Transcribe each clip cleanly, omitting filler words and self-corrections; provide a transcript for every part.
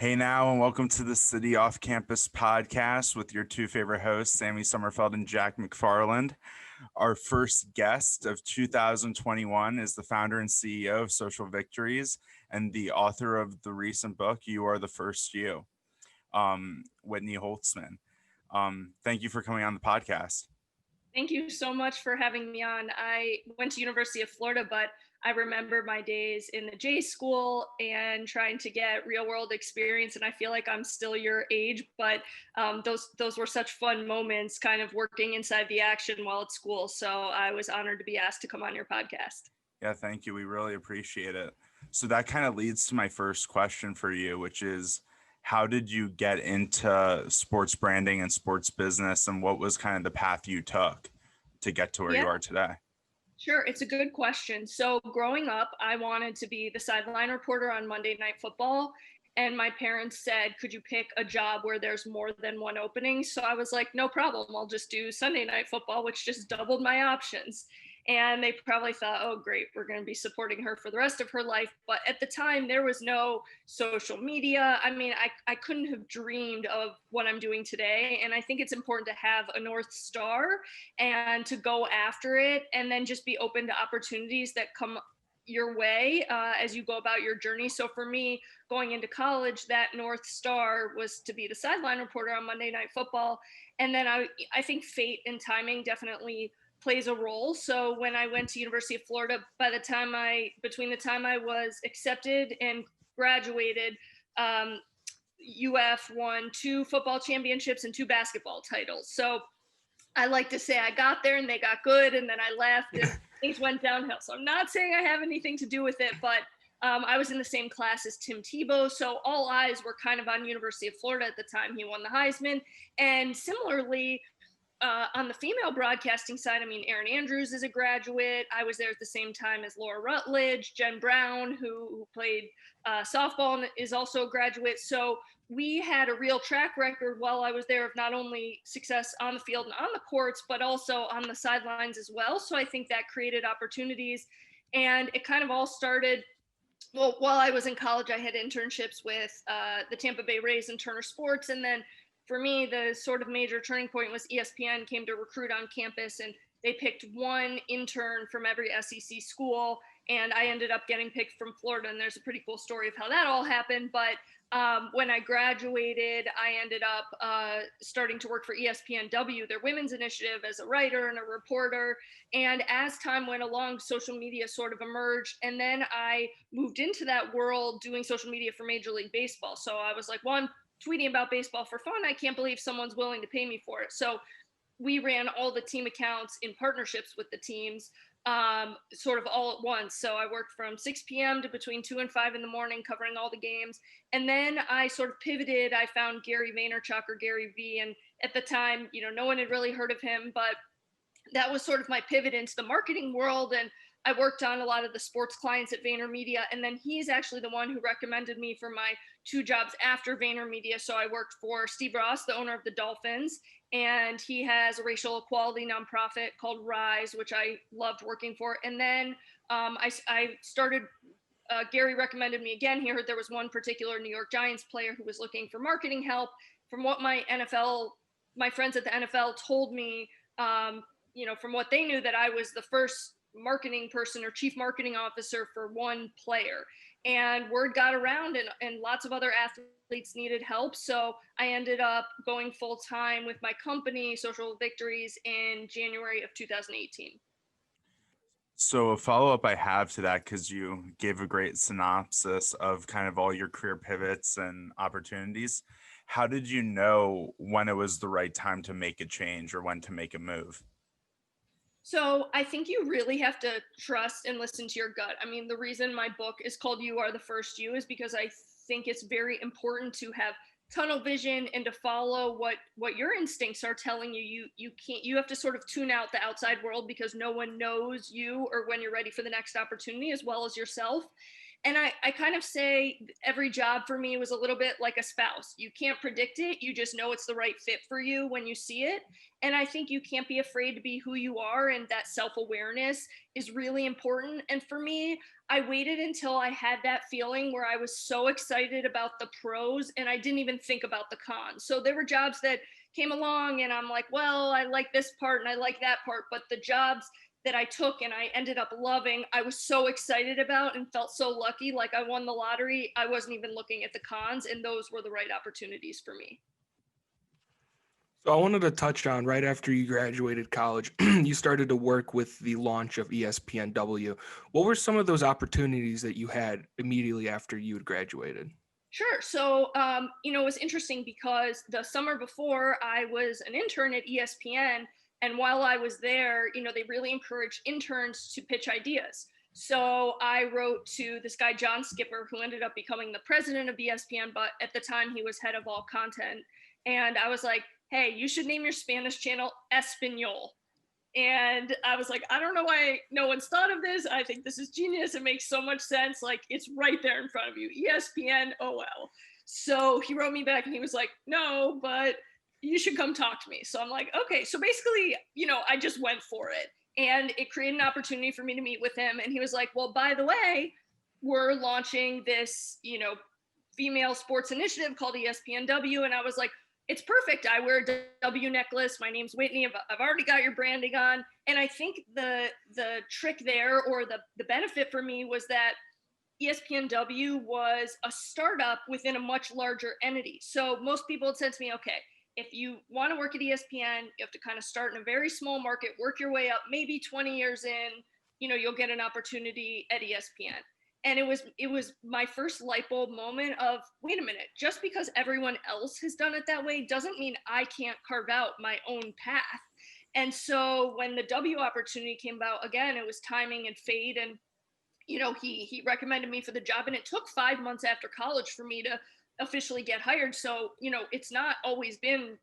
Hey now, and welcome to the City Off Campus podcast with your two favorite hosts, Sammy Sommerfeld and Jack McFarland. Our first guest of 2021 is the founder and CEO of Social Victories and the author of the recent book, You Are the First You, Whitney Holtzman. Thank you for coming on the podcast. Thank you so much for having me on. I went to University of Florida, but I remember my days in the J school and trying to get real world experience. And I feel like I'm still your age, but those were such fun moments kind of working inside the action while at school. So I was honored to be asked to come on your podcast. Yeah, thank you. We really appreciate it. So that kind of leads to my first question for you, which is, how did you get into sports branding and sports business, and what was kind of the path you took to get to where you are today? Sure, it's a good question. So growing up, I wanted to be the sideline reporter on Monday Night Football. And my parents said, could you pick a job where there's more than one opening? So I was like, no problem. I'll just do Sunday Night Football, which just doubled my options. And they probably thought, oh, great, we're going to be supporting her for the rest of her life. But at the time, there was no social media. I mean, I couldn't have dreamed of what I'm doing today. And I think it's important to have a North Star and to go after it and then just be open to opportunities that come your way as you go about your journey. So for me, going into college, that North Star was to be the sideline reporter on Monday Night Football. And then I think fate and timing definitely plays a role. So when I went to University of Florida, between the time I was accepted and graduated, UF won 2 football championships and 2 basketball titles. So I like to say I got there and they got good, and then I left and things went downhill. So I'm not saying I have anything to do with it, but I was in the same class as Tim Tebow. So all eyes were kind of on University of Florida at the time. He won the Heisman. And similarly, on the female broadcasting side, I mean, Erin Andrews is a graduate. I was there at the same time as Laura Rutledge. Jen Brown, who played softball and is also a graduate. So we had a real track record while I was there of not only success on the field and on the courts, but also on the sidelines as well. So I think that created opportunities. And it kind of all started, well, while I was in college, I had internships with the Tampa Bay Rays and Turner Sports. And then for me, the sort of major turning point was ESPN came to recruit on campus, and they picked one intern from every SEC school. And I ended up getting picked from Florida. And there's a pretty cool story of how that all happened. But when I graduated, I ended up starting to work for espnW, their women's initiative, as a writer and a reporter. And as time went along, social media sort of emerged. And then I moved into that world doing social media for Major League Baseball. So I was like, well, I'm tweeting about baseball for fun. I can't believe someone's willing to pay me for it. So we ran all the team accounts in partnerships with the teams, sort of all at once. So I worked from 6 p.m. to between 2 and 5 in the morning, covering all the games. And then I sort of pivoted. I found Gary Vaynerchuk, or Gary V. And at the time, no one had really heard of him, but that was sort of my pivot into the marketing world. And I worked on a lot of the sports clients at VaynerMedia. And then he's actually the one who recommended me for my 2 jobs after VaynerMedia. So I worked for Steve Ross, the owner of the Dolphins, and he has a racial equality nonprofit called Rise, which I loved working for. And then I started, Gary recommended me again. He heard there was one particular New York Giants player who was looking for marketing help. From what my friends at the NFL told me, from what they knew, that I was the first marketing person or chief marketing officer for one player. And word got around, and lots of other athletes needed help. So I ended up going full time with my company, Social Victories, in January of 2018. So a follow-up I have to that, because you gave a great synopsis of kind of all your career pivots and opportunities. How did you know when it was the right time to make a change or when to make a move? So I think you really have to trust and listen to your gut. I mean, the reason my book is called You Are the First You is because I think it's very important to have tunnel vision and to follow what your instincts are telling you. You have to sort of tune out the outside world, because no one knows you or when you're ready for the next opportunity as well as yourself. And I kind of say every job for me was a little bit like a spouse. You can't predict it. You just know it's the right fit for you when you see it. And I think you can't be afraid to be who you are. And that self-awareness is really important. And for me, I waited until I had that feeling where I was so excited about the pros and I didn't even think about the cons. So there were jobs that came along and I'm like, well, I like this part and I like that part. But the jobs that I took and I ended up loving, I was so excited about and felt so lucky, like I won the lottery. I wasn't even looking at the cons, and those were the right opportunities for me. So I wanted to touch on right after you graduated college, you started to work with the launch of espnW. What were some of those opportunities that you had immediately after you had graduated? Sure. So, it was interesting because the summer before I was an intern at ESPN. And while I was there, they really encouraged interns to pitch ideas. So I wrote to this guy, John Skipper, who ended up becoming the president of ESPN, but at the time he was head of all content. And I was like, hey, you should name your Spanish channel Espanol. And I was like, I don't know why no one's thought of this. I think this is genius. It makes so much sense. Like, it's right there in front of you. ESPN, OL. So he wrote me back and he was like, no, but you should come talk to me. So I'm like, okay. So basically, I just went for it. And it created an opportunity for me to meet with him. And he was like, well, by the way, we're launching this, female sports initiative called espnW. And I was like, it's perfect. I wear a W necklace. My name's Whitney. I've already got your branding on. And I think the trick there, or the benefit for me, was that espnW was a startup within a much larger entity. So most people had said to me, okay, if you want to work at ESPN, you have to kind of start in a very small market, work your way up, maybe 20 years in, you'll get an opportunity at ESPN. And it was my first light bulb moment of, wait a minute, just because everyone else has done it that way doesn't mean I can't carve out my own path. And so when the W opportunity came about, again, it was timing and fate. And, he recommended me for the job, and it took 5 months after college for me to officially get hired. So, it's not always been,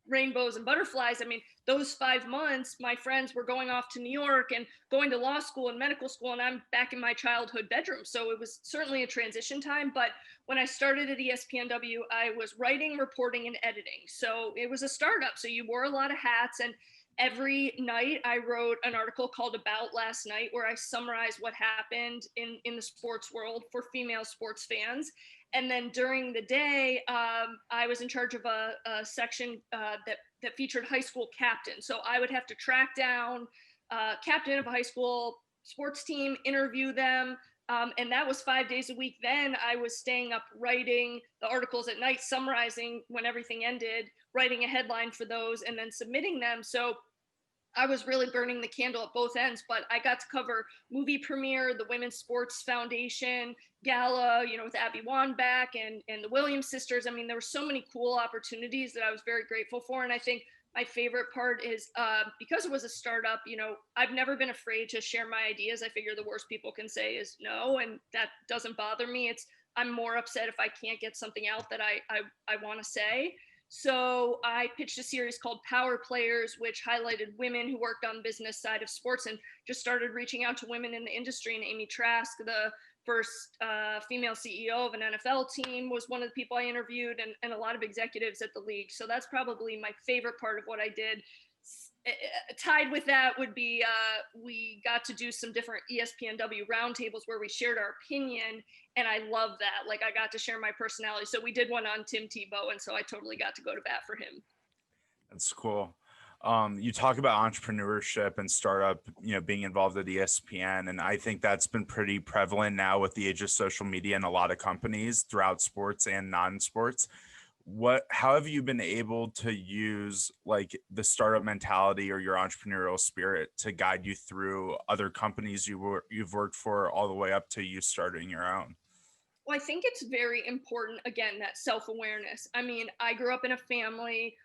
rainbows and butterflies. I mean, those 5 months, my friends were going off to New York and going to law school and medical school, and I'm back in my childhood bedroom. So it was certainly a transition time. But when I started at espnW, I was writing, reporting, and editing. So it was a startup. So you wore a lot of hats. And every night I wrote an article called About Last Night, where I summarized what happened in the sports world for female sports fans. And then during the day, I was in charge of a section that featured high school captains. So I would have to track down captain of a high school sports team, interview them. And that was 5 days a week. Then I was staying up writing the articles at night, summarizing when everything ended, writing a headline for those, and then submitting them. So I was really burning the candle at both ends, but I got to cover movie premiere, the Women's Sports Foundation gala, with Abby Wambach and the Williams sisters. I mean, there were so many cool opportunities that I was very grateful for. And I think my favorite part is because it was a startup, I've never been afraid to share my ideas. I figure the worst people can say is no, and that doesn't bother me. I'm more upset if I can't get something out that I want to say. So I pitched a series called Power Players, which highlighted women who worked on the business side of sports and just started reaching out to women in the industry. And Amy Trask, the first female CEO of an NFL team, was one of the people I interviewed, and a lot of executives at the league. So that's probably my favorite part of what I did. Tied with that would be we got to do some different espnW roundtables where we shared our opinion, and I love that. Like, I got to share my personality. So we did one on Tim Tebow, and so I totally got to go to bat for him. That's cool. You talk about entrepreneurship and startup, being involved at ESPN, and I think that's been pretty prevalent now with the age of social media in a lot of companies throughout sports and non-sports. How have you been able to use like the startup mentality or your entrepreneurial spirit to guide you through other companies you've worked for all the way up to you starting your own? Well, I think it's very important, again, that self-awareness. I mean, I grew up in a family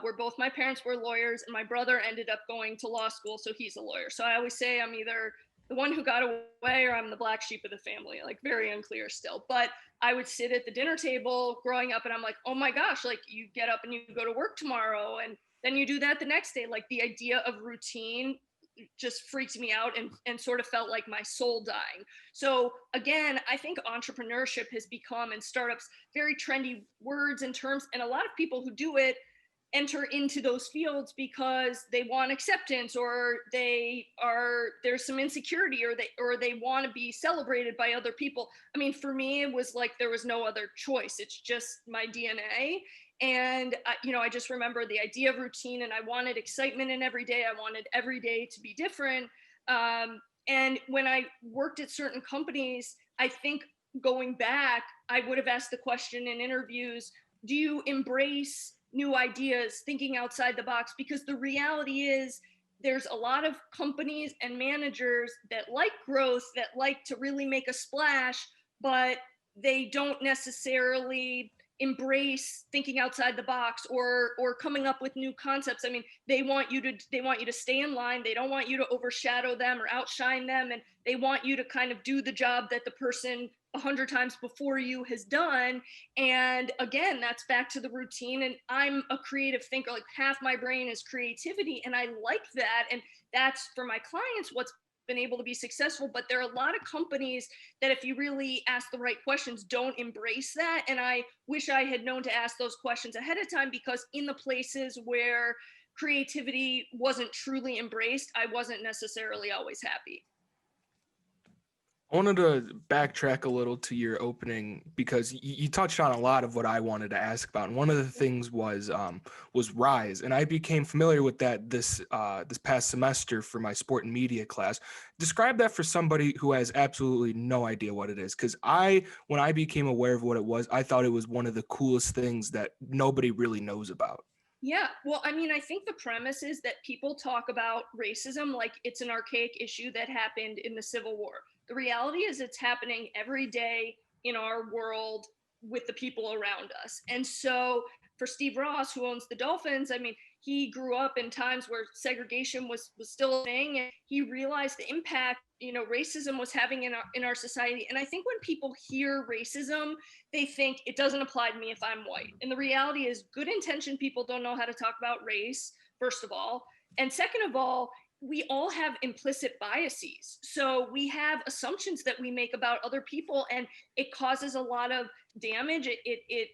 where both my parents were lawyers, and my brother ended up going to law school, so he's a lawyer. So I always say I'm either the one who got away or I'm the black sheep of the family, like very unclear still. But I would sit at the dinner table growing up and I'm like, oh my gosh, like you get up and you go to work tomorrow and then you do that the next day. Like the idea of routine, just freaked me out and sort of felt like my soul dying. So again, I think entrepreneurship has become, in startups, very trendy words and terms, and a lot of people who do it enter into those fields because they want acceptance, or there's some insecurity, or they want to be celebrated by other people. I mean, for me, it was like there was no other choice. It's just my DNA. And I just remember the idea of routine, and I wanted excitement in every day. I wanted every day to be different. And when I worked at certain companies, I think going back, I would have asked the question in interviews, do you embrace new ideas, thinking outside the box? Because the reality is there's a lot of companies and managers that like growth, that like to really make a splash, but they don't necessarily embrace thinking outside the box or coming up with new concepts. I mean, they want you to stay in line. They don't want you to overshadow them or outshine them, and they want you to kind of do the job that the person 100 times before you has done. And again, that's back to the routine. And I'm a creative thinker. Like, half my brain is creativity, and I like that. And that's, for my clients, what's been able to be successful. But there are a lot of companies that, if you really ask the right questions, don't embrace that. And I wish I had known to ask those questions ahead of time, because in the places where creativity wasn't truly embraced, I wasn't necessarily always happy. I wanted to backtrack a little to your opening, because you touched on a lot of what I wanted to ask about. And one of the things was Rise. And I became familiar with that this past semester for my sport and media class. Describe that for somebody who has absolutely no idea what it is. Because when I became aware of what it was, I thought it was one of the coolest things that nobody really knows about. Yeah, well, I mean, I think the premise is that people talk about racism like it's an archaic issue that happened in the Civil War. The reality is it's happening every day in our world with the people around us. And so for Steve Ross, who owns the Dolphins, I mean, he grew up in times where segregation was still a thing, and he realized the impact, racism was having in our society. And I think when people hear racism, they think it doesn't apply to me if I'm white. And the reality is, good intentioned people don't know how to talk about race, first of all. And second of all, we all have implicit biases. So we have assumptions that we make about other people, and it causes a lot of damage. It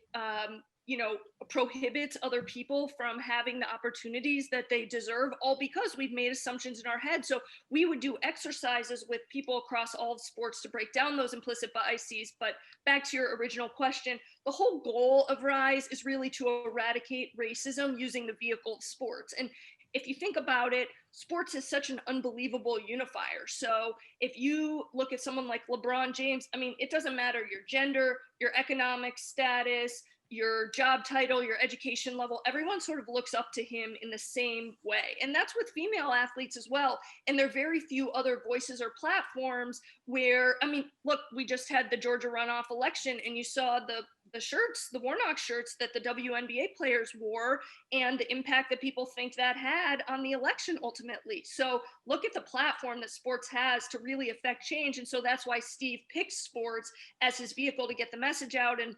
prohibits other people from having the opportunities that they deserve, all because we've made assumptions in our head. So we would do exercises with people across all of sports to break down those implicit biases. But back to your original question, the whole goal of Rise is really to eradicate racism using the vehicle of sports. And if you think about it, sports is such an unbelievable unifier. So if you look at someone like LeBron James, I mean, it doesn't matter your gender, your economic status, your job title, your education level, everyone sort of looks up to him in the same way. And that's with female athletes as well. And there are very few other voices or platforms where, I mean, look, we just had the Georgia runoff election, and you saw the shirts, the Warnock shirts that the WNBA players wore, and the impact that people think that had on the election ultimately. So look at the platform that sports has to really affect change. And so that's why Steve picks sports as his vehicle to get the message out. And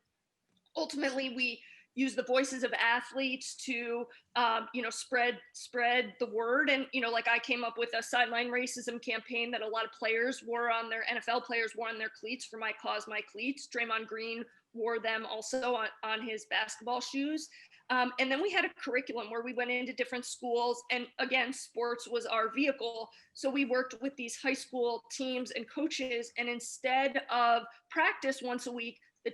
ultimately, we use the voices of athletes to, spread the word. And, like, I came up with a sideline racism campaign that a lot of players wore on their, NFL players wore on their cleats, for My Cause, My Cleats. Draymond Green wore them also on his basketball shoes. And then we had a curriculum where we went into different schools, and again, sports was our vehicle. So we worked with these high school teams and coaches, and instead of practice once a week, the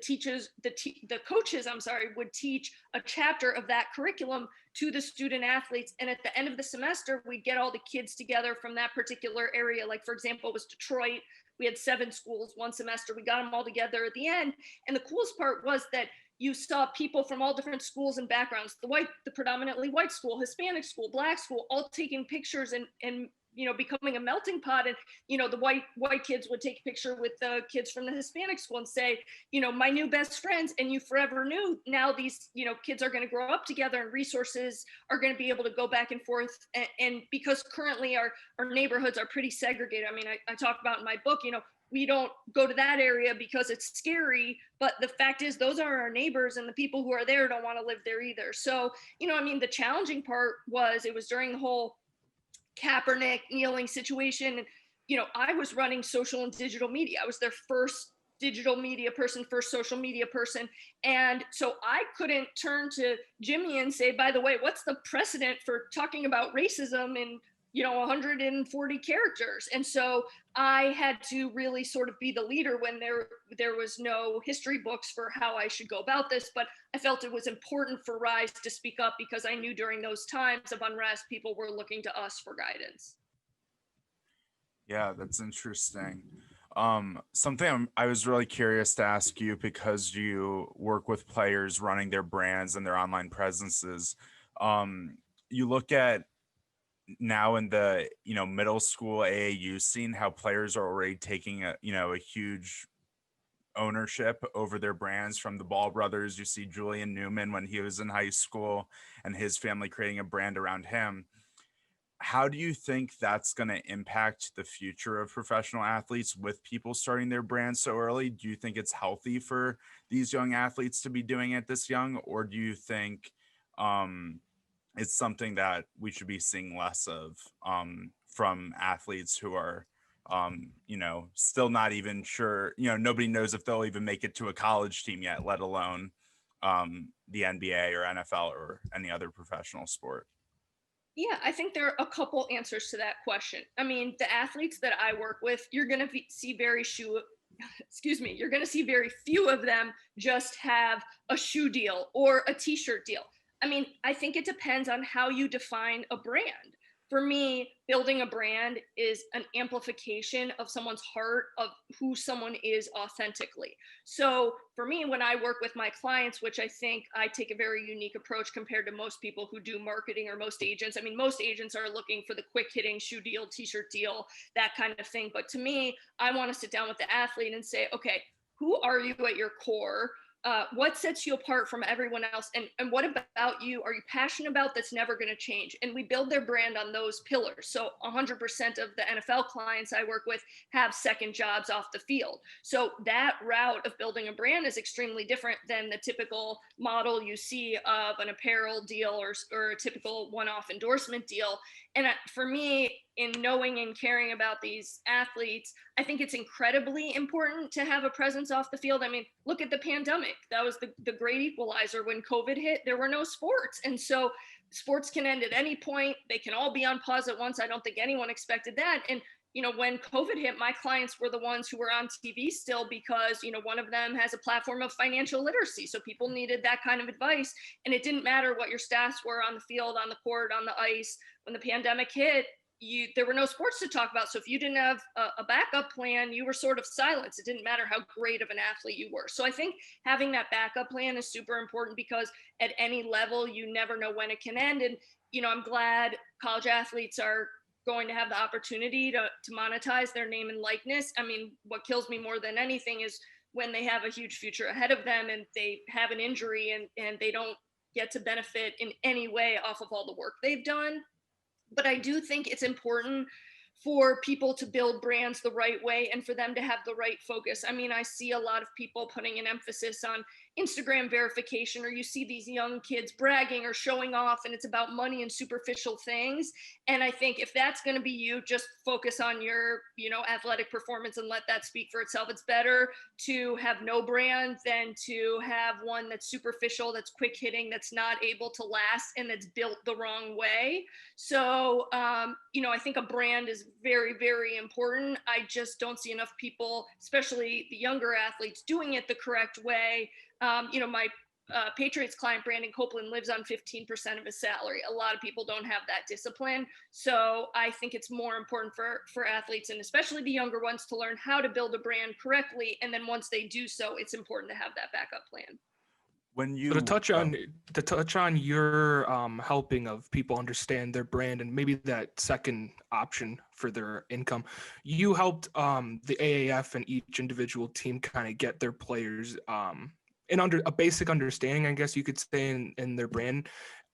coaches would teach a chapter of that curriculum to the student athletes. And at the end of the semester, we'd get all the kids together from that particular area. Like, for example, it was Detroit. We had 7 schools one semester. We got them all together at the end. And the coolest part was that you saw people from all different schools and backgrounds, the predominantly white school, Hispanic school, Black school, all taking pictures and becoming a melting pot. And, the white kids would take a picture with the kids from the Hispanic school and say, my new best friends, and you forever knew. Now these, kids are going to grow up together, and resources are going to be able to go back and forth. And because currently our neighborhoods are pretty segregated. I mean, I talk about in my book, we don't go to that area because it's scary, but the fact is those are our neighbors, and the people who are there don't want to live there either. So, the challenging part was, it was during the whole Kaepernick kneeling situation. And, I was running social and digital media. I was their first digital media person, first social media person. And so I couldn't turn to Jimmy and say, by the way, what's the precedent for talking about racism in 140 characters? And so I had to really sort of be the leader when there was no history books for how I should go about this. But I felt it was important for Rise to speak up because I knew during those times of unrest, people were looking to us for guidance. Yeah, that's interesting. Something I was really curious to ask you, because you work with players running their brands and their online presences. You look at now in the middle school AAU scene, how players are already taking a huge ownership over their brands. From the Ball brothers, you see Julian Newman when he was in high school and his family creating a brand around him. How do you think that's going to impact the future of professional athletes with people starting their brands so early? Do you think it's healthy for these young athletes to be doing it this young, or do you think it's something that we should be seeing less of from athletes who are still not even sure, nobody knows if they'll even make it to a college team yet, let alone the NBA or NFL or any other professional sport? Yeah, I think there are a couple answers to that question. I mean, the athletes that I work with, you're going to see you're going to see very few of them just have a shoe deal or a t-shirt deal. I mean, I think it depends on how you define a brand. For me, building a brand is an amplification of someone's heart, of who someone is authentically. So for me, when I work with my clients, which I think I take a very unique approach compared to most people who do marketing, or most agents. I mean, most agents are looking for the quick hitting shoe deal, t-shirt deal, that kind of thing. But to me, I want to sit down with the athlete and say, okay, who are you at your core? What sets you apart from everyone else, and what about you are you passionate about that's never going to change? And we build their brand on those pillars. So 100% of the NFL clients I work with have second jobs off the field. So that route of building a brand is extremely different than the typical model you see of an apparel deal or a typical one-off endorsement deal. And for me, in knowing and caring about these athletes, I think it's incredibly important to have a presence off the field. I mean, look at the pandemic. That was the great equalizer. When COVID hit, there were no sports. And so sports can end at any point. They can all be on pause at once. I don't think anyone expected that. And when COVID hit, my clients were the ones who were on TV still, because, one of them has a platform of financial literacy. So people needed that kind of advice. And it didn't matter what your stats were on the field, on the court, on the ice. When the pandemic hit, there were no sports to talk about. So if you didn't have a backup plan, you were sort of silenced. It didn't matter how great of an athlete you were. So I think having that backup plan is super important, because at any level, you never know when it can end. And, I'm glad college athletes are going to have the opportunity to monetize their name and likeness. I mean, what kills me more than anything is when they have a huge future ahead of them and they have an injury and they don't get to benefit in any way off of all the work they've done. But I do think it's important for people to build brands the right way and for them to have the right focus. I mean, I see a lot of people putting an emphasis on Instagram verification, or you see these young kids bragging or showing off, and it's about money and superficial things. And I think if that's going to be you, just focus on your, athletic performance and let that speak for itself. It's better to have no brand than to have one that's superficial, that's quick hitting, that's not able to last, and that's built the wrong way. So, I think a brand is very, very important. I just don't see enough people, especially the younger athletes, doing it the correct way. My Patriots client, Brandon Copeland, lives on 15% of his salary. A lot of people don't have that discipline. So I think it's more important for athletes, and especially the younger ones, to learn how to build a brand correctly. And then once they do so, it's important to have that backup plan. So to touch on your helping of people understand their brand and maybe that second option for their income, you helped the AAF and each individual team kind of get their players and under a basic understanding, I guess you could say, in their brand.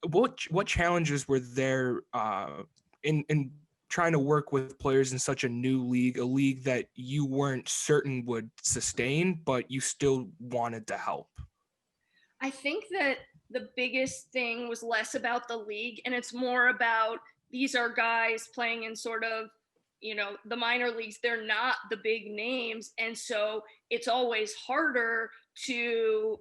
What challenges were there in trying to work with players in such a new league, a league that you weren't certain would sustain, but you still wanted to help? I think that the biggest thing was less about the league, and it's more about these are guys playing in sort of, the minor leagues. They're not the big names. And so it's always harder to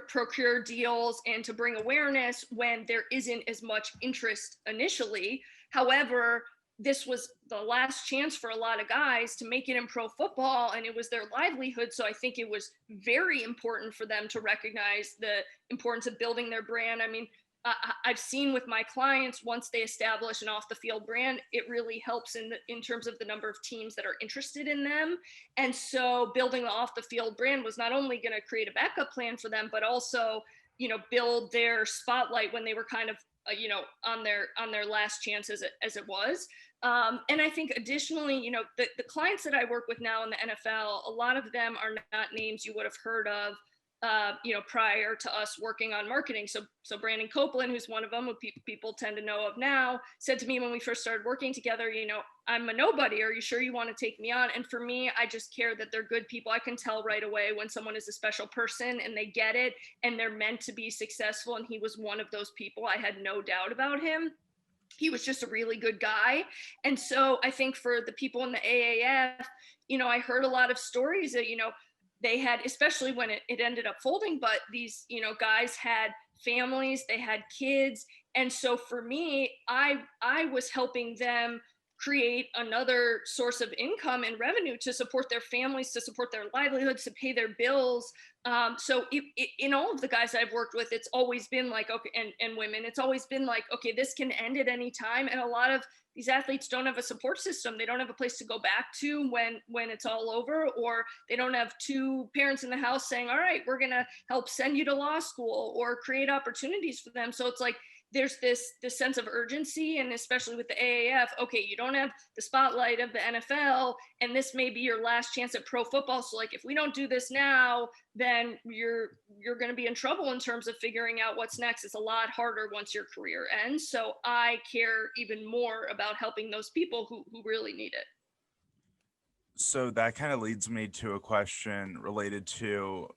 procure deals and to bring awareness when there isn't as much interest initially. However, this was the last chance for a lot of guys to make it in pro football, and it was their livelihood. So I think it was very important for them to recognize the importance of building their brand. I mean, I've seen with my clients, once they establish an off the field brand, it really helps in terms of the number of teams that are interested in them. And so building the off the field brand was not only going to create a backup plan for them, but also, build their spotlight when they were kind of, on their last chance as it was. And I think additionally, the clients that I work with now in the NFL, a lot of them are not names you would have heard of, prior to us working on marketing. So Brandon Copeland, who's one of them, who people tend to know of now, said to me when we first started working together, I'm a nobody. Are you sure you want to take me on? And for me, I just care that they're good people. I can tell right away when someone is a special person and they get it and they're meant to be successful. And he was one of those people. I had no doubt about him. He was just a really good guy. And so I think for the people in the AAF, I heard a lot of stories that, they had, especially when it ended up folding, but these, guys had families, they had kids. And so for me, I was helping them create another source of income and revenue to support their families, to support their livelihoods, to pay their bills. So in all of the guys I've worked with, it's always been like, okay, and women, it's always been like, okay, this can end at any time. And a lot of these athletes don't have a support system. They don't have a place to go back to when it's all over, or they don't have two parents in the house saying, all right, we're going to help send you to law school or create opportunities for them. So it's like, there's this sense of urgency, and especially with the AAF, okay, you don't have the spotlight of the NFL, and this may be your last chance at pro football. So like, if we don't do this now, then you're going to be in trouble in terms of figuring out what's next. It's a lot harder once your career ends. So I care even more about helping those people who really need it. So that kind of leads me to a question related to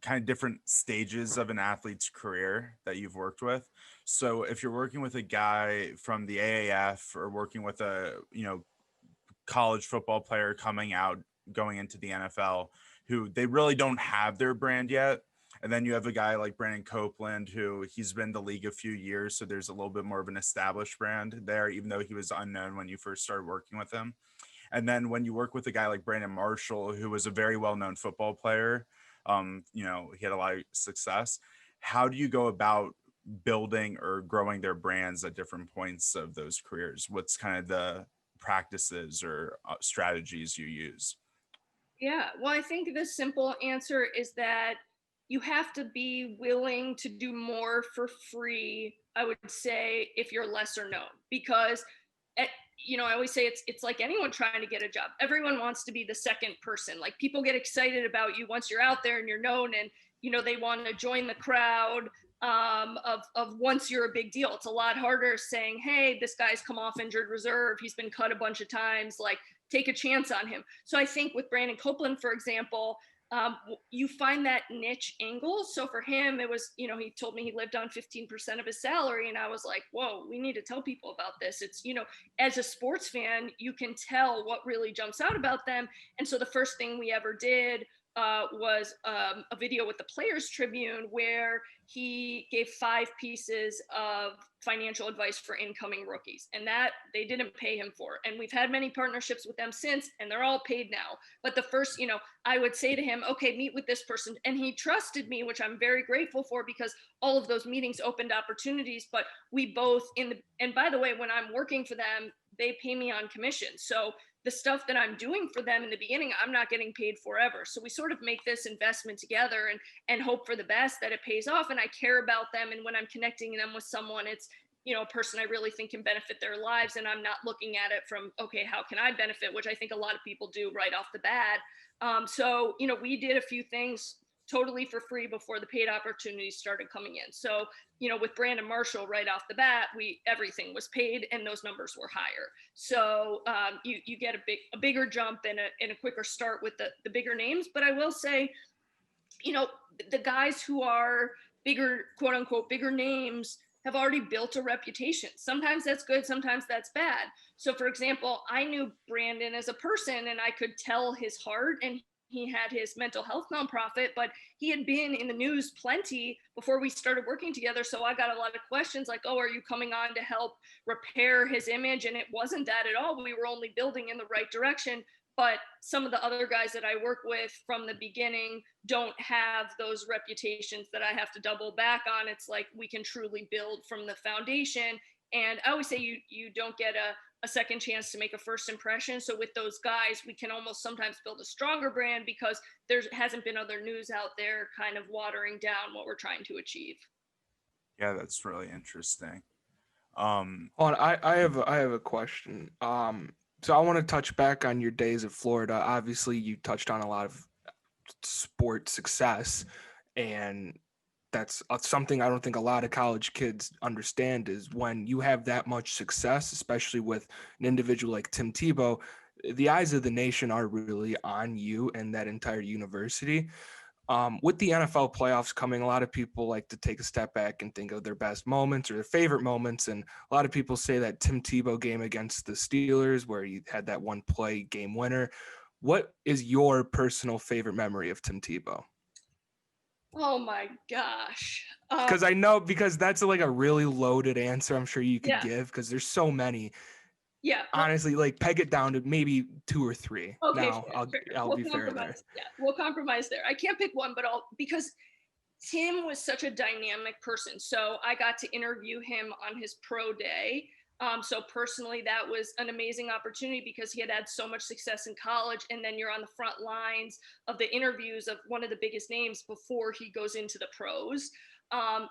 kind of different stages of an athlete's career that you've worked with. So if you're working with a guy from the AAF or working with a, college football player coming out, going into the NFL, who they really don't have their brand yet. And then you have a guy like Brandon Copeland, who he's been in the league a few years. So there's a little bit more of an established brand there, even though he was unknown when you first started working with him. And then when you work with a guy like Brandon Marshall, who was a very well-known football player, he had a lot of success. How do you go about building or growing their brands at different points of those careers? What's kind of the practices or strategies you use? Yeah, well, I think the simple answer is that you have to be willing to do more for free, I would say, if you're lesser known, because I always say it's like anyone trying to get a job. Everyone wants to be the second person. Like, people get excited about you once you're out there and you're known, and they want to join the crowd of once you're a big deal. It's a lot harder saying, hey, this guy's come off injured reserve, he's been cut a bunch of times, like, take a chance on him. So I think with Brandon Copeland, for example, you find that niche angle. So for him, it was, he told me he lived on 15% of his salary. And I was like, whoa, we need to tell people about this. It's, as a sports fan, you can tell what really jumps out about them. And so the first thing we ever did was a video with the Players Tribune, where he gave 5 pieces of financial advice for incoming rookies, and that they didn't pay him for. And we've had many partnerships with them since, and they're all paid now. But the first, I would say to him, okay, meet with this person. And he trusted me, which I'm very grateful for, because all of those meetings opened opportunities. But we both and by the way, when I'm working for them, they pay me on commission. So the stuff that I'm doing for them in the beginning, I'm not getting paid forever. So we sort of make this investment together and hope for the best, that it pays off. And I care about them. And when I'm connecting them with someone, it's, a person I really think can benefit their lives. And I'm not looking at it from, okay, how can I benefit? Which I think a lot of people do right off the bat. So we did a few things totally for free before the paid opportunities started coming in. So, with Brandon Marshall right off the bat, everything was paid and those numbers were higher. So you get a bigger jump and a quicker start with the bigger names. But I will say, the guys who are bigger, quote unquote, bigger names have already built a reputation. Sometimes that's good, sometimes that's bad. So for example, I knew Brandon as a person and I could tell his heart, and he had his mental health nonprofit, but he had been in the news plenty before we started working together. So I got a lot of questions like, oh, are you coming on to help repair his image? And it wasn't that at all. We were only building in the right direction. But some of the other guys that I work with from the beginning don't have those reputations that I have to double back on. It's like we can truly build from the foundation. And I always say you don't get a second chance to make a first impression. So with those guys, we can almost sometimes build a stronger brand because there hasn't been other news out there kind of watering down what we're trying to achieve. Yeah, that's really interesting. Hold on, I have a question. So I want to touch back on your days at Florida. Obviously, you touched on a lot of sport success, and that's something I don't think a lot of college kids understand is when you have that much success, especially with an individual like Tim Tebow, the eyes of the nation are really on you and that entire university. With the NFL playoffs coming, a lot of people like to take a step back and think of their best moments or their favorite moments. And a lot of people say that Tim Tebow game against the Steelers, where he had that one play game winner. What is your personal favorite memory of Tim Tebow? Oh my gosh. Because that's like a really loaded answer I'm sure you could give, because there's so many. Yeah. Honestly, like peg it down to maybe 2 or 3. Okay, now fair. I'll be fair there. Yeah, we'll compromise there. I can't pick one, but because Tim was such a dynamic person. So I got to interview him on his pro day. So personally, that was an amazing opportunity because he had had so much success in college, and then you're on the front lines of the interviews of one of the biggest names before he goes into the pros.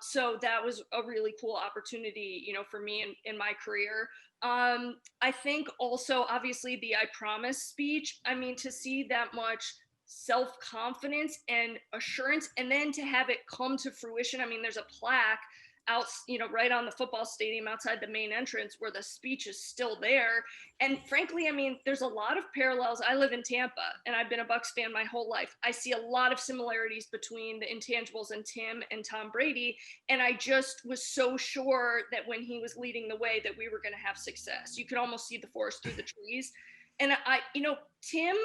So that was a really cool opportunity, for me in my career. I think also, obviously, the I Promise speech. I mean, to see that much self-confidence and assurance, and then to have it come to fruition. I mean, there's a plaque out, right on the football stadium outside the main entrance where the speech is still there. And frankly, I mean, there's a lot of parallels. I live in Tampa and I've been a Bucs fan my whole life. I see a lot of similarities between the intangibles in Tim and Tom Brady. And I just was so sure that when he was leading the way that we were going to have success. You could almost see the forest through the trees. And Tim,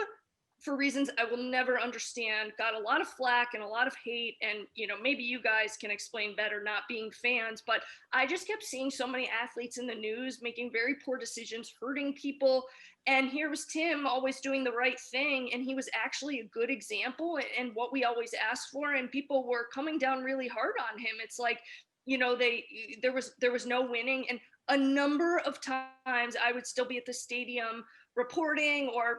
for reasons I will never understand, got a lot of flack and a lot of hate. And, maybe you guys can explain better not being fans, but I just kept seeing so many athletes in the news making very poor decisions, hurting people. And here was Tim always doing the right thing. And he was actually a good example and what we always asked for. And people were coming down really hard on him. It's like, there was no winning. And a number of times I would still be at the stadium reporting or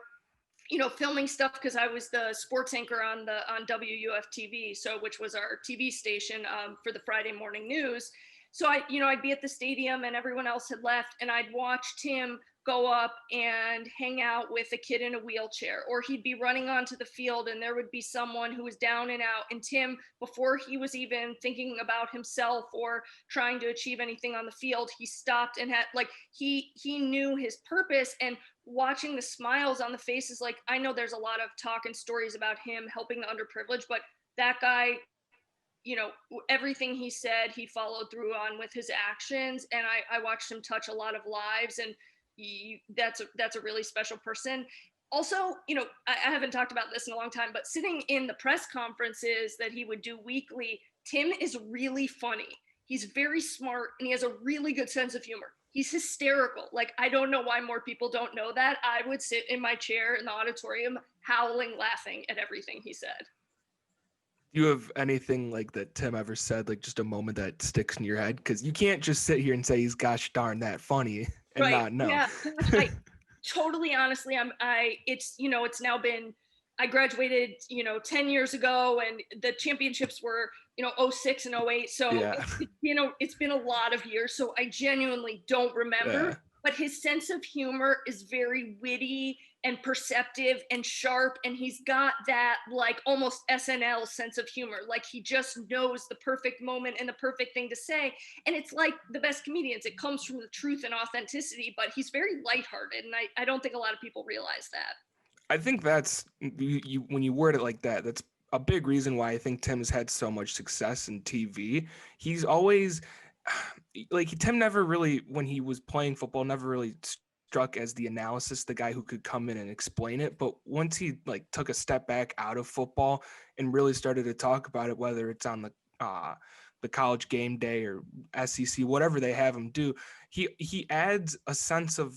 filming stuff because I was the sports anchor on WUF TV, which was our TV station for the Friday morning news. So I'd be at the stadium and everyone else had left, and I'd watch Tim go up and hang out with a kid in a wheelchair, or he'd be running onto the field and there would be someone who was down and out. And Tim, before he was even thinking about himself or trying to achieve anything on the field, he stopped and had he knew his purpose. And watching the smiles on the faces, I know there's a lot of talk and stories about him helping the underprivileged, but that guy, everything he said, he followed through on with his actions. And I watched him touch a lot of lives, and that's a really special person. Also, I haven't talked about this in a long time, but sitting in the press conferences that he would do weekly, Tim is really funny. He's very smart and he has a really good sense of humor. He's hysterical. I don't know why more people don't know that. I would sit in my chair in the auditorium howling, laughing at everything he said. Do you have anything like that Tim ever said, just a moment that sticks in your head? Because you can't just sit here and say he's gosh darn that funny and not know. Yeah, gosh, totally honestly, it's now been, I graduated, 10 years ago, and the championships were, 06 and 08. So, yeah. It's been a lot of years. So I genuinely don't remember, Yeah. But his sense of humor is very witty and perceptive and sharp. And he's got that almost SNL sense of humor. He just knows the perfect moment and the perfect thing to say. And it's like the best comedians. It comes from the truth and authenticity, but he's very lighthearted. And I don't think a lot of people realize that. I think that's when you word it like that, that's a big reason why I think Tim has had so much success in TV. He's always like Tim never really, when he was playing football, never really struck as the analysis, the guy who could come in and explain it. But once he like took a step back out of football and really started to talk about it, whether it's on the college game day or SEC, whatever they have him do, he adds a sense of,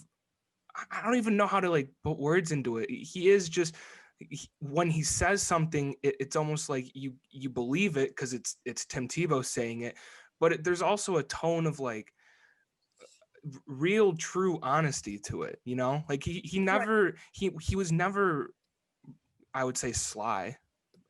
I don't even know how to like put words into it. He is just, when he says something, it's almost like you believe it because it's Tim Tebow saying it, but there's also a tone of like real true honesty to it, you know? Like he never he was never, I would say, sly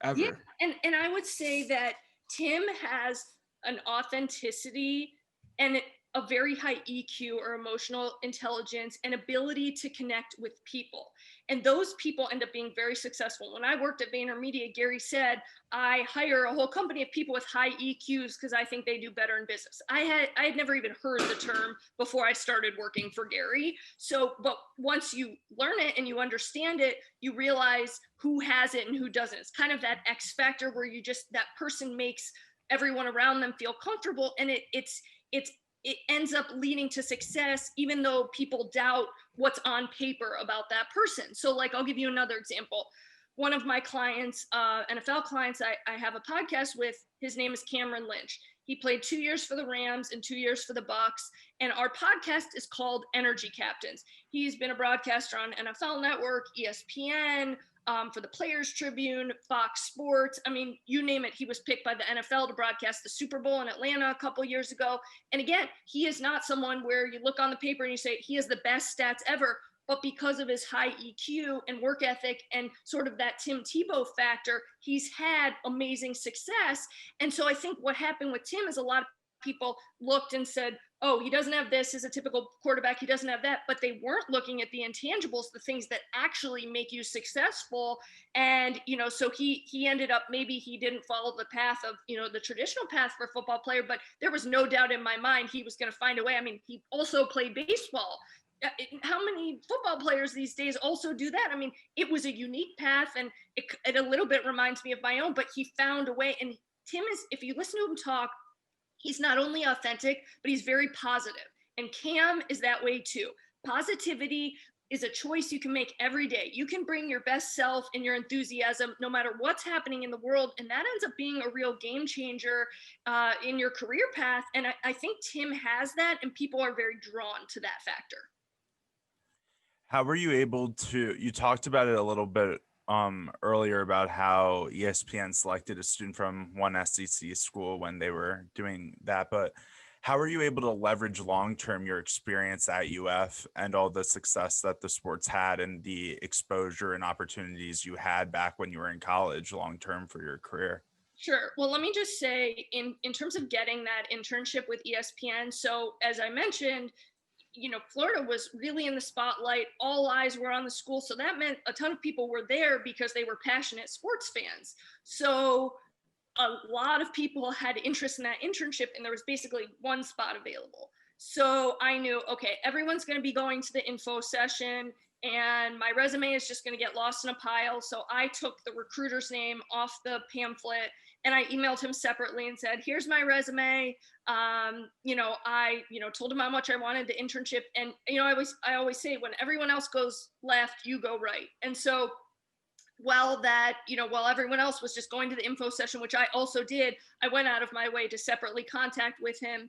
ever. Yeah, and I would say that Tim has an authenticity and a very high EQ, or emotional intelligence, and ability to connect with people. And those people end up being very successful. When I worked at VaynerMedia, Gary said, I hire a whole company of people with high EQs because I think they do better in business. I had never even heard the term before I started working for Gary. So, but once you learn it and you understand it, you realize who has it and who doesn't. It's kind of that X factor where you just, that person makes everyone around them feel comfortable, and it ends up leading to success, even though people doubt what's on paper about that person. So like, I'll give you another example. One of my clients, NFL clients, I have a podcast with, his name is Cameron Lynch. He played 2 years for the Rams and 2 years for the Bucks. And our podcast is called Energy Captains. He's been a broadcaster on NFL Network, ESPN, for the Players Tribune, Fox Sports. I mean, you name it. He was picked by the NFL to broadcast the Super Bowl in Atlanta a couple years ago. And again, he is not someone where you look on the paper and you say he has the best stats ever, but because of his high EQ and work ethic and sort of that Tim Tebow factor, he's had amazing success. And so I think what happened with Tim is a lot of people looked and said, oh, he doesn't have this as a typical quarterback, he doesn't have that, but they weren't looking at the intangibles, the things that actually make you successful. And, you know, so he ended up, maybe he didn't follow the path of, you know, the traditional path for a football player, but there was no doubt in my mind he was going to find a way. I mean, he also played baseball. How many football players these days also do that? I mean, it was a unique path, and it a little bit reminds me of my own, but he found a way. And Tim is, if you listen to him talk, he's not only authentic, but he's very positive. And Cam is that way too. Positivity is a choice you can make every day. You can bring your best self and your enthusiasm no matter what's happening in the world. And that ends up being a real game changer in your career path. And I think Tim has that, and people are very drawn to that factor. How were you able to, you talked about it a little bit earlier about how ESPN selected a student from one SEC school when they were doing that, but how were you able to leverage long-term your experience at UF and all the success that the sports had and the exposure and opportunities you had back when you were in college long-term for your career? Sure. Well, let me just say, in terms of getting that internship with ESPN, so as I mentioned, you know, Florida was really in the spotlight. All eyes were on the school. So that meant a ton of people were there because they were passionate sports fans. So a lot of people had interest in that internship, and there was basically one spot available. So I knew, okay, everyone's going to be going to the info session, and my resume is just going to get lost in a pile. So I took the recruiter's name off the pamphlet, and I emailed him separately and said, here's my resume. I told him how much I wanted the internship. And, you know, I always say, when everyone else goes left, you go right. And so while everyone else was just going to the info session, which I also did, I went out of my way to separately contact him.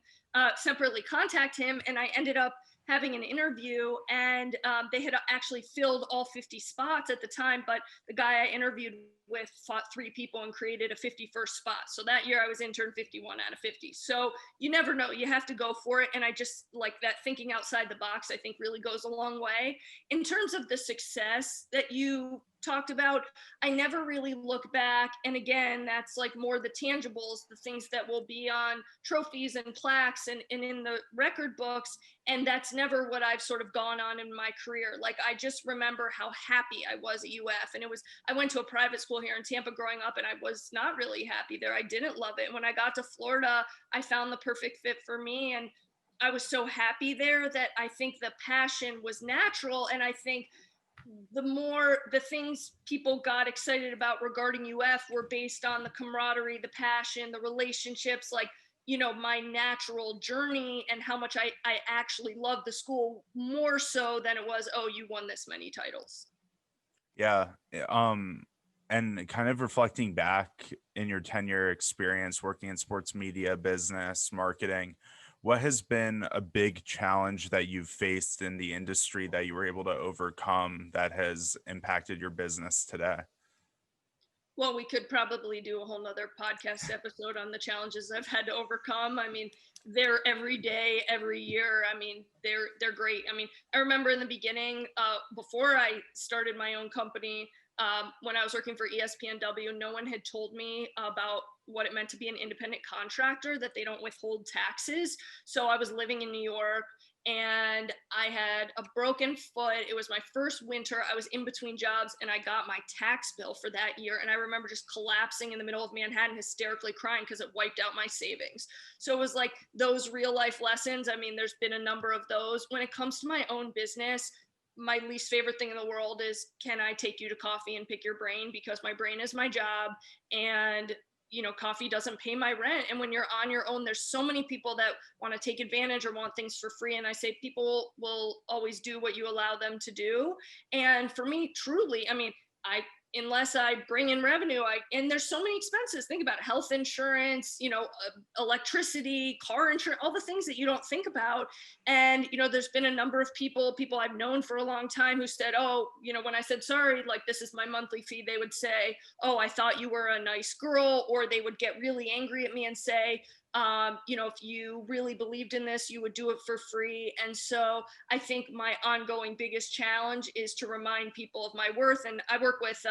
And I ended up having an interview, and they had actually filled all 50 spots at the time, but the guy I interviewed with fought 3 people and created a 51st spot. So that year I was intern 51 out of 50. So you never know, you have to go for it. And I just like that thinking outside the box, I think really goes a long way. In terms of the success that you talked about, I never really look back. And again, that's like more the tangibles, the things that will be on trophies and plaques and in the record books. And that's never what I've sort of gone on in my career. Like, I just remember how happy I was at UF. And I went to a private school here in Tampa growing up, and I was not really happy there. I didn't love it. And when I got to Florida, I found the perfect fit for me. And I was so happy there that I think the passion was natural. And I think the things people got excited about regarding UF were based on the camaraderie, the passion, the relationships. Like, my natural journey and how much I actually love the school more so than it was, oh, you won this many titles. Yeah. And kind of reflecting back in your 10-year experience working in sports media, business, marketing, what has been a big challenge that you've faced in the industry that you were able to overcome that has impacted your business today? Well, we could probably do a whole nother podcast episode on the challenges I've had to overcome. I mean, they're every day, every year. I mean, they're great. I mean, I remember in the beginning, before I started my own company, when I was working for espnW, no one had told me about what it meant to be an independent contractor, that they don't withhold taxes. So I was living in New York and I had a broken foot. It was my first winter. I was in between jobs and I got my tax bill for that year. And I remember just collapsing in the middle of Manhattan, hysterically crying because it wiped out my savings. So it was like those real life lessons. I mean, there's been a number of those. When it comes to my own business, my least favorite thing in the world is, can I take you to coffee and pick your brain? Because my brain is my job, and coffee doesn't pay my rent. And when you're on your own, there's so many people that want to take advantage or want things for free. And I say people will always do what you allow them to do. And for me, truly, I mean, unless I bring in revenue, and there's so many expenses. Think about it, health insurance, electricity, car insurance, all the things that you don't think about. And, there's been a number of people I've known for a long time who said, oh, when I said, sorry, like this is my monthly fee, they would say, oh, I thought you were a nice girl. Or they would get really angry at me and say, if you really believed in this, you would do it for free. And so I think my ongoing biggest challenge is to remind people of my worth. And I work with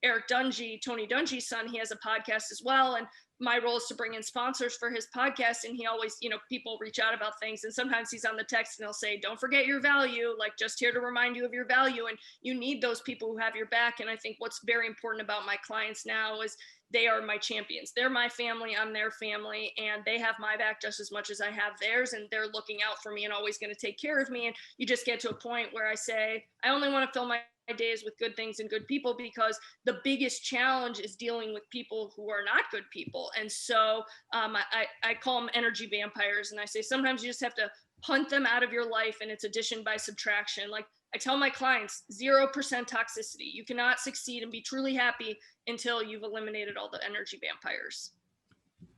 Eric Dungy, Tony Dungy's son. He has a podcast as well. And my role is to bring in sponsors for his podcast. And he always, people reach out about things. And sometimes he's on the text and he'll say, don't forget your value, like just here to remind you of your value. And you need those people who have your back. And I think what's very important about my clients now is they are my champions. They're my family. I'm their family. And they have my back just as much as I have theirs. And they're looking out for me and always going to take care of me. And you just get to a point where I say, I only want to fill my days with good things and good people, because the biggest challenge is dealing with people who are not good people. And so I call them energy vampires. And I say, sometimes you just have to hunt them out of your life, and it's addition by subtraction. Like I tell my clients, 0% toxicity. You cannot succeed and be truly happy until you've eliminated all the energy vampires.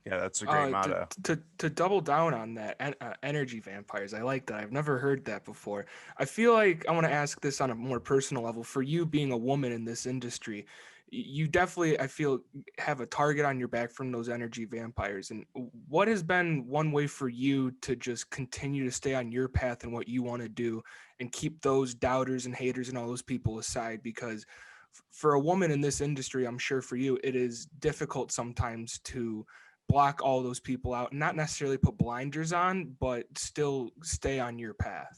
Yeah, that's a great motto. To double down on that, energy vampires, I like that. I've never heard that before. I feel like I want to ask this on a more personal level. For you being a woman in this industry, you definitely, I feel, have a target on your back from those energy vampires. And what has been one way for you to just continue to stay on your path and what you want to do and keep those doubters and haters and all those people aside? Because for a woman in this industry, I'm sure for you, it is difficult sometimes to block all those people out, not necessarily put blinders on, but still stay on your path.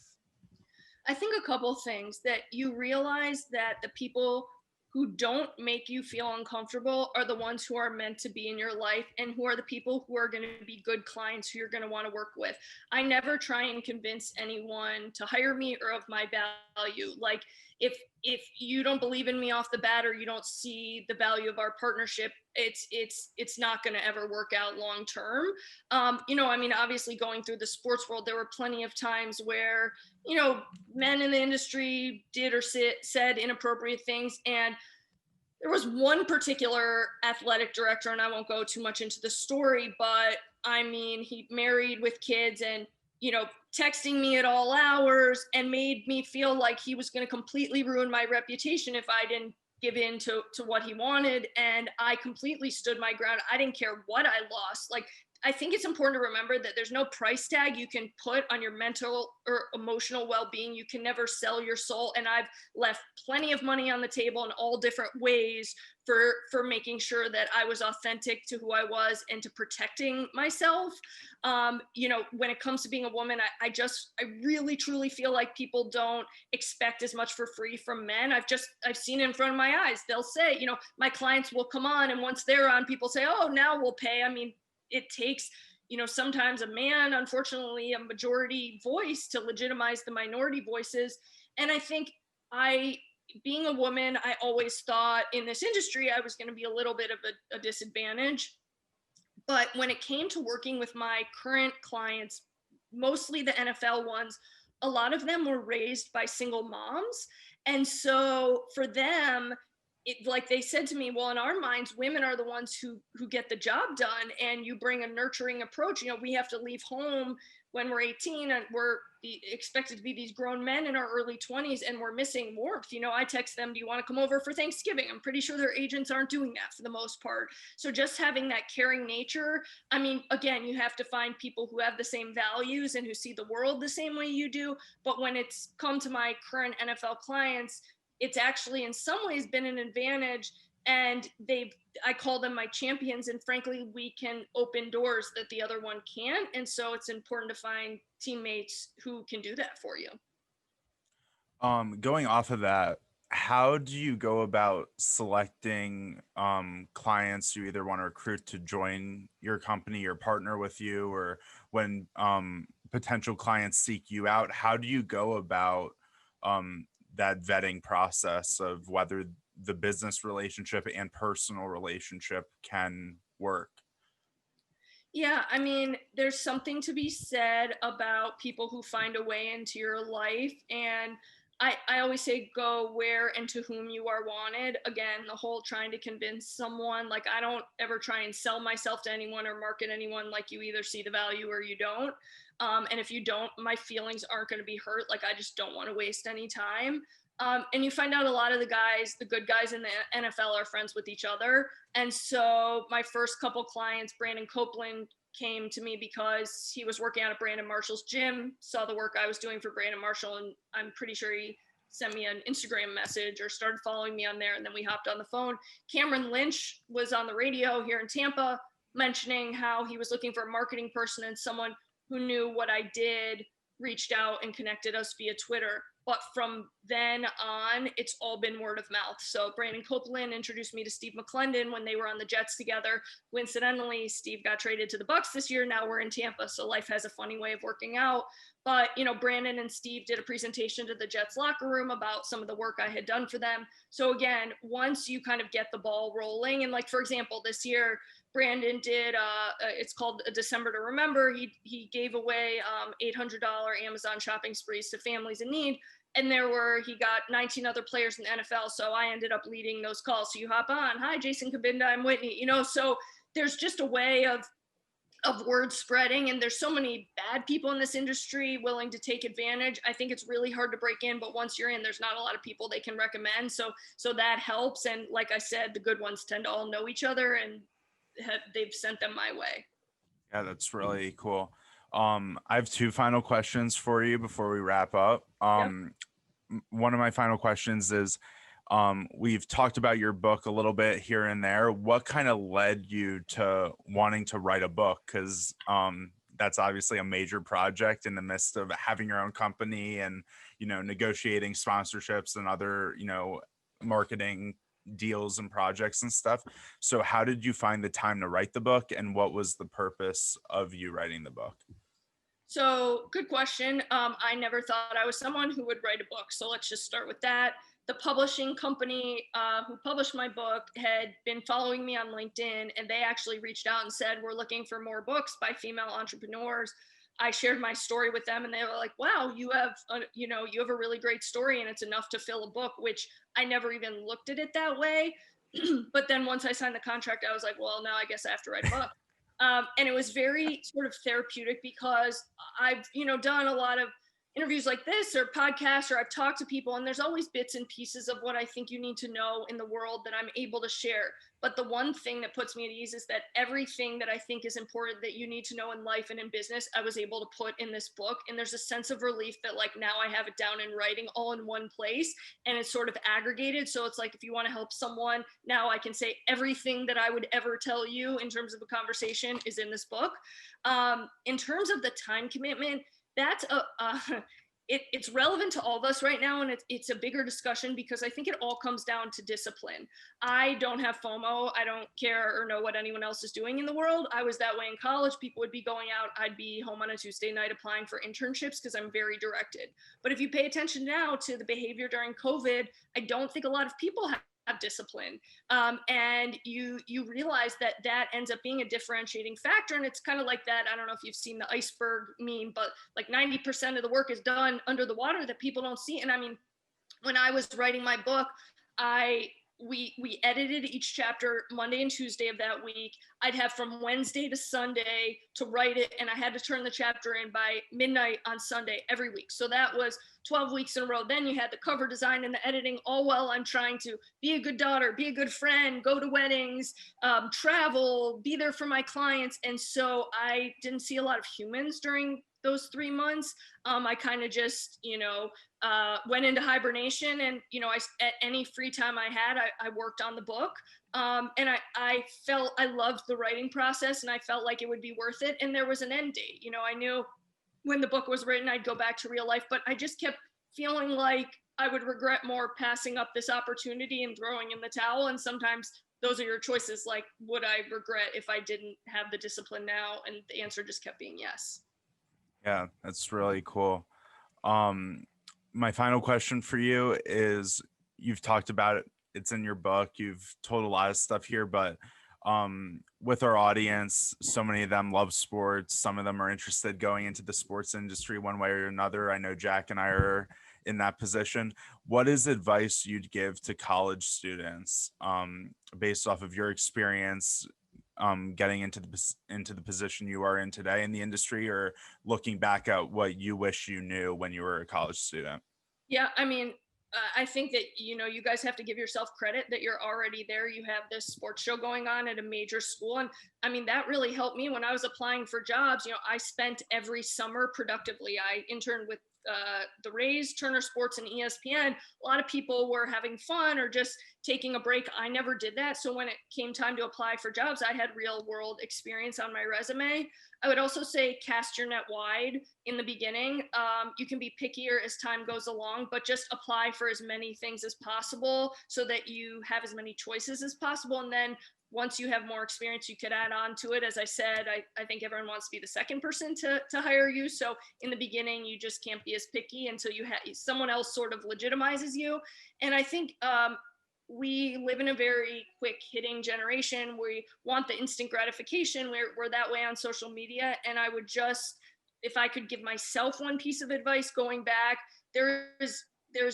I think a couple things, that you realize that the people who don't make you feel uncomfortable are the ones who are meant to be in your life, and who are the people who are going to be good clients who you're going to want to work with. I never try and convince anyone to hire me or of my value. Like if you don't believe in me off the bat, or you don't see the value of our partnership, it's not going to ever work out long term. I mean, obviously going through the sports world, there were plenty of times where, men in the industry did or said inappropriate things. And there was one particular athletic director, and I won't go too much into the story, but I mean, he married with kids and, texting me at all hours, and made me feel like he was going to completely ruin my reputation if I didn't give in to what he wanted. And I completely stood my ground. I didn't care what I lost. Like, I think it's important to remember that there's no price tag you can put on your mental or emotional well-being. You can never sell your soul. And I've left plenty of money on the table in all different ways for making sure that I was authentic to who I was and to protecting myself. When it comes to being a woman, I really truly feel like people don't expect as much for free from men. I've seen it in front of my eyes. They'll say, my clients will come on, and once they're on, people say, oh, now we'll pay. I mean, it takes, sometimes a man, unfortunately, a majority voice to legitimize the minority voices. And I think being a woman, I always thought in this industry, I was going to be a little bit of a disadvantage. But when it came to working with my current clients, mostly the NFL ones, a lot of them were raised by single moms. And so for them, it, like they said to me, well, in our minds, women are the ones who get the job done, and you bring a nurturing approach. You know, we have to leave home when we're 18 and we're expected to be these grown men in our early 20s, and we're missing warmth. You know, I text them, do you want to come over for Thanksgiving? I'm pretty sure their agents aren't doing that for the most part. So just having that caring nature, I mean, again, you have to find people who have the same values and who see the world the same way you do. But when it's come to my current NFL clients, it's actually in some ways been an advantage, and I call them my champions, and frankly we can open doors that the other one can't, and so it's important to find teammates who can do that for you. Going off of that, how do you go about selecting clients you either want to recruit to join your company or partner with you, or when potential clients seek you out, how do you go about that vetting process of whether the business relationship and personal relationship can work? Yeah, I mean, there's something to be said about people who find a way into your life. And I always say go where and to whom you are wanted. Again, the whole trying to convince someone, like I don't ever try and sell myself to anyone or market anyone. Like you either see the value or you don't. And if you don't, my feelings aren't going to be hurt. Like I just don't want to waste any time. And you find out a lot of the guys, the good guys in the NFL are friends with each other. And so my first couple clients, Brandon Copeland, came to me because he was working out at Brandon Marshall's gym, saw the work I was doing for Brandon Marshall, and I'm pretty sure he sent me an Instagram message or started following me on there, and then we hopped on the phone. Cameron Lynch was on the radio here in Tampa mentioning how he was looking for a marketing person, and someone who knew what I did reached out and connected us via Twitter. But from then on, it's all been word of mouth. So Brandon Copeland introduced me to Steve McClendon when they were on the Jets together. Coincidentally, Steve got traded to the Bucks this year. Now we're in Tampa. So life has a funny way of working out. But, you know, Brandon and Steve did a presentation to the Jets locker room about some of the work I had done for them. So again, once you kind of get the ball rolling, and like, for example, this year, Brandon did, it's called a December to Remember. He gave away $800 Amazon shopping sprees to families in need. And he got 19 other players in the NFL. So I ended up leading those calls. So you hop on, hi, Jason Kabinda, I'm Whitney, you know, so there's just a way of word spreading, and there's so many bad people in this industry willing to take advantage. I think it's really hard to break in, but once you're in, there's not a lot of people they can recommend. So that helps. And like I said, the good ones tend to all know each other, and they've sent them my way. Yeah, that's really cool. I have two final questions for you before we wrap up. One of my final questions is, we've talked about your book a little bit here and there. What kind of led you to wanting to write a book? Because that's obviously a major project in the midst of having your own company and, you know, negotiating sponsorships and other, you know, marketing deals and projects and stuff. So how did you find the time to write the book, and what was the purpose of you writing the book? So good question. I never thought I was someone who would write a book. So let's just start with that. The publishing company who published my book had been following me on LinkedIn, and they actually reached out and said, we're looking for more books by female entrepreneurs. I shared my story with them, and they were like, wow, you have a really great story, and it's enough to fill a book, which I never even looked at it that way. But then once I signed the contract, I was like, well, now I guess I have to write a book. And it was very sort of therapeutic because I've, done a lot of interviews like this or podcasts, or I've talked to people, and there's always bits and pieces of what I think you need to know in the world that I'm able to share. But the one thing that puts me at ease is that everything that I think is important that you need to know in life and in business, I was able to put in this book. And there's a sense of relief that like now I have it down in writing all in one place, and it's sort of aggregated. So it's like, if you want to help someone, now I can say everything that I would ever tell you in terms of a conversation is in this book. In terms of the time commitment, that's it's relevant to all of us right now, and it's a bigger discussion because I think it all comes down to discipline. I don't have FOMO. I don't care or know what anyone else is doing in the world. I was that way in college. People would be going out. I'd be home on a Tuesday night applying for internships because I'm very directed. But if you pay attention now to the behavior during COVID, I don't think a lot of people have have discipline. And you realize that ends up being a differentiating factor. And it's kind of like that. I don't know if you've seen the iceberg meme, but like 90% of the work is done under the water that people don't see. And I mean, when I was writing my book, we edited each chapter Monday and Tuesday of that week. I'd have from Wednesday to Sunday to write it, and I had to turn the chapter in by midnight on Sunday every week. So that was 12 weeks in a row. Then you had the cover design and the editing, all while I'm trying to be a good daughter, be a good friend, go to weddings, travel, be there for my clients. And so I didn't see a lot of humans during those 3 months. I kind of just, went into hibernation, and, at any free time I had, I worked on the book. And I felt I loved the writing process, and I felt like it would be worth it. And there was an end date. I knew when the book was written, I'd go back to real life, but I just kept feeling like I would regret more passing up this opportunity and throwing in the towel. And sometimes those are your choices. Like, would I regret if I didn't have the discipline now? And the answer just kept being yes. Yeah, that's really cool. My final question for you is, you've talked about it, it's in your book, you've told a lot of stuff here, but with our audience, so many of them love sports. Some of them are interested going into the sports industry one way or another. I know Jack and I are in that position. What is advice you'd give to college students based off of your experience getting into the position you are in today in the industry, or looking back at what you wish you knew when you were a college student? Yeah, I mean, I think that, you guys have to give yourself credit that you're already there. You have this sports show going on at a major school. And I mean, that really helped me when I was applying for jobs. I spent every summer productively. I interned with the Rays, Turner Sports, and ESPN. A lot of people were having fun or just taking a break. I never did that. So when it came time to apply for jobs, I had real world experience on my resume. I would also say cast your net wide in the beginning. You can be pickier as time goes along, but just apply for as many things as possible so that you have as many choices as possible. And then once you have more experience, you could add on to it. As I said, I think everyone wants to be the second person to hire you. So in the beginning, you just can't be as picky until you have someone else sort of legitimizes you. And I think we live in a very quick hitting generation. We want the instant gratification. We're that way on social media. And I would just, if I could give myself one piece of advice going back, there's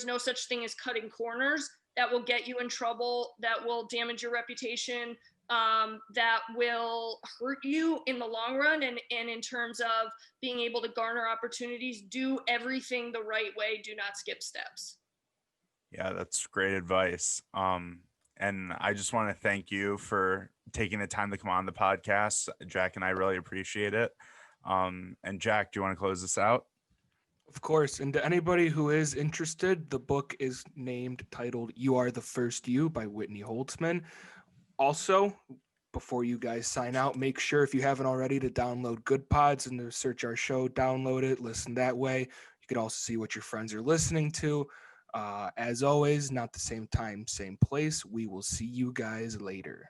no such thing as cutting corners. That will get you in trouble, that will damage your reputation, that will hurt you in the long run. And in terms of being able to garner opportunities, do everything the right way. Do not skip steps. Yeah, that's great advice. And I just want to thank you for taking the time to come on the podcast. Jack and I really appreciate it. And Jack, do you want to close this out? Of course. And to anybody who is interested, the book is titled You Are the First You by Whitney Holtzman. Also, before you guys sign out, make sure, if you haven't already, to download Good Pods and to search our show, download it, listen that way. You can also see what your friends are listening to. As always, not the same time, same place. We will see you guys later.